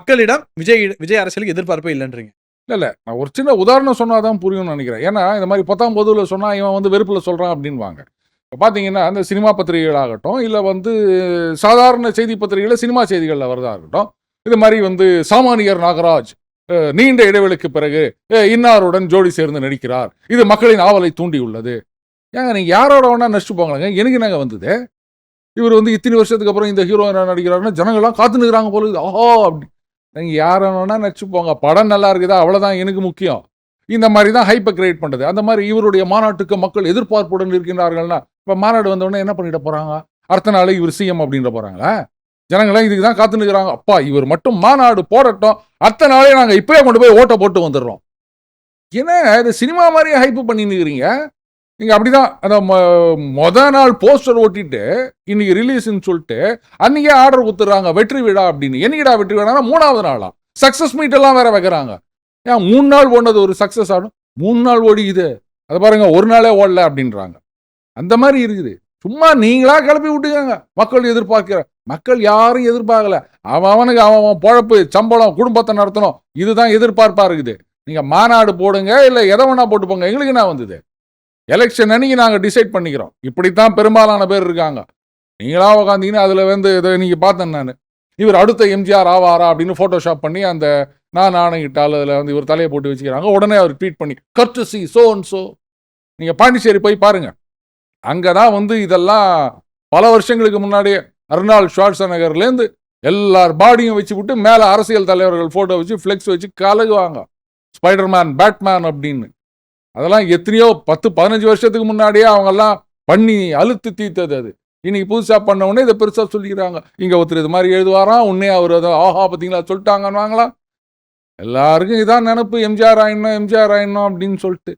மக்களிடம் விஜய் அரசியலுக்கு எதிர்பார்ப்பே இல்லைன்றீங்க. இல்லை நான் ஒரு சின்ன உதாரணம் சொன்னாதான் புரியும்னு நினைக்கிறேன். ஏன்னா இந்த மாதிரி 10ஆம் பொதுவில் சொன்னா இவன் வந்து வெறுப்பில் சொல்றான் அப்படின்வாங்க. இப்போ பார்த்தீங்கன்னா அந்த சினிமா பத்திரிகைகளாகட்டும் இல்லை வந்து சாதாரண செய்தி பத்திரிகைகள் சினிமா செய்திகளில் வரதா இருக்கட்டும், இது மாதிரி வந்து சாமானியர் நாகராஜ் நீண்ட இடைவெளிக்கு பிறகு இன்னாருடன் ஜோடி சேர்ந்து நடிக்கிறார், இது மக்களின் ஆவலை தூண்டி உள்ளது. ஏங்க நீங்க யாரோட வேணா நடிச்சுட்டு போங்களாங்க, எனக்கு நாங்க வந்தது இவர் வந்து இத்தனை வருஷத்துக்கு அப்புறம் இந்த ஹீரோ நடிக்கிறாருன்னு ஜனங்கள்லாம் காத்து நிற்கிறாங்க போல. ஆஹா அப்படி நீங்கள் யாரை வேணா நடிச்சு போங்க, படம் நல்லா இருக்குதா அவ்வளோதான் எனக்கு முக்கியம். இந்த மாதிரி தான் ஹைப்பை கிரியேட் பண்ணுறது. அந்த மாதிரி இவருடைய மாநாட்டுக்கு மக்கள் எதிர்பார்ப்புடன் இருக்கின்றார்கள்னா இப்போ மாநாடு வந்தோடனே என்ன பண்ணிட போகிறாங்க, அடுத்த நாள் இவர் சிஎம் அப்படின்ற போகிறாங்களா? ஜனங்களாம் இதுக்கு தான் காத்து நிற்கிறாங்க. அப்பா இவர் மட்டும் மாநாடு போடட்டும், அடுத்த நாளே நாங்கள் இப்போயே கொண்டு போய் ஓட்டை போட்டு வந்துடுறோம். ஏன்னா இது சினிமா மாதிரியே ஹைப்பு பண்ணி நிற்கிறீங்க நீங்கள். அப்படிதான் அந்த நாள் போஸ்டர் ஓட்டிட்டு இன்னைக்கு ரிலீஸ்ன்னு சொல்லிட்டு அன்னைக்கே ஆர்டர் கொடுத்துட்றாங்க வெற்றி விழா அப்படின்னு. என்னைக்கிடா வெற்றி விழானா 3வது நாளா சக்ஸஸ் மீட் எல்லாம் வேற வைக்கிறாங்க. ஏன் 3 நாள் ஓடினது ஒரு சக்ஸஸ் ஆகும், 3 நாள் ஓடிக்குது அதை பாருங்க, ஒரு நாளே ஓடல அப்படின்றாங்க. அந்த மாதிரி இருக்குது. சும்மா நீங்களா கிளப்பி விட்டுக்காங்க. மக்கள் எதிர்பார்க்கிற மக்கள் யாரும் எதிர்பார்க்கல. அவனுக்கு அவன் பொழப்பு சம்பளம் குடும்பத்தை நடத்தணும், இதுதான் எதிர்பார்ப்பா இருக்குது. நீங்க மாநாடு போடுங்க இல்லை எதை வேணா போட்டு போங்க, எங்களுக்கு என்ன வந்தது? எலெக்ஷன் அன்னைக்கு நாங்கள் டிசைட் பண்ணிக்கிறோம். இப்படித்தான் பெரும்பாலான பேர் இருக்காங்க. நீங்களா உட்காந்தீங்கன்னா அதில் வந்து இதை நீங்கள் பார்த்தேன் நான், இவர் அடுத்த எம்ஜிஆர் ஆவாரா அப்படின்னு ஃபோட்டோஷாப் பண்ணி அந்த நான் ஆணையிட்டால் அதில் வந்து இவர் தலையை போட்டு வச்சுக்கிறாங்க. உடனே அவர் ட்வீட் பண்ணி கர்டசி சோ அண்ட் சோ. நீங்கள் பாண்டிச்சேரி போய் பாருங்க, அங்கே தான் வந்து இதெல்லாம் பல வருஷங்களுக்கு முன்னாடியே அர்னால்ட் ஷ்வார்ட்ஸநெகர்லேருந்து எல்லார் பாடியும் வச்சு விட்டு மேலே அரசியல் தலைவர்கள் ஃபோட்டோ வச்சு ஃப்ளெக்ஸ் வச்சு கலகுவாங்க, ஸ்பைடர்மேன் பேட்மேன் அப்படின்னு. அதெல்லாம் எத்தனையோ 10-15 வருஷத்துக்கு முன்னாடியே அவங்கெல்லாம் பண்ணி அழுத்து தீர்த்தது. அது இன்னைக்கு புதுசாக பண்ண உடனே இதை பெருசாக சொல்லிக்கிறாங்க. இங்கே ஒருத்தர் இது மாதிரி எழுதுவாராம், உடனே அவர் அதை ஆஹா பார்த்தீங்களா சொல்லிட்டாங்கன்னு எல்லாருக்கும் இதான் நினப்பு, எம்ஜிஆர் ஆயிடணும் அப்படின்னு சொல்லிட்டு.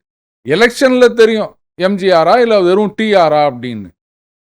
எலெக்ஷனில் தெரியும் எம்ஜிஆரா இல்லை வெறும் டிஆரா அப்படின்னு.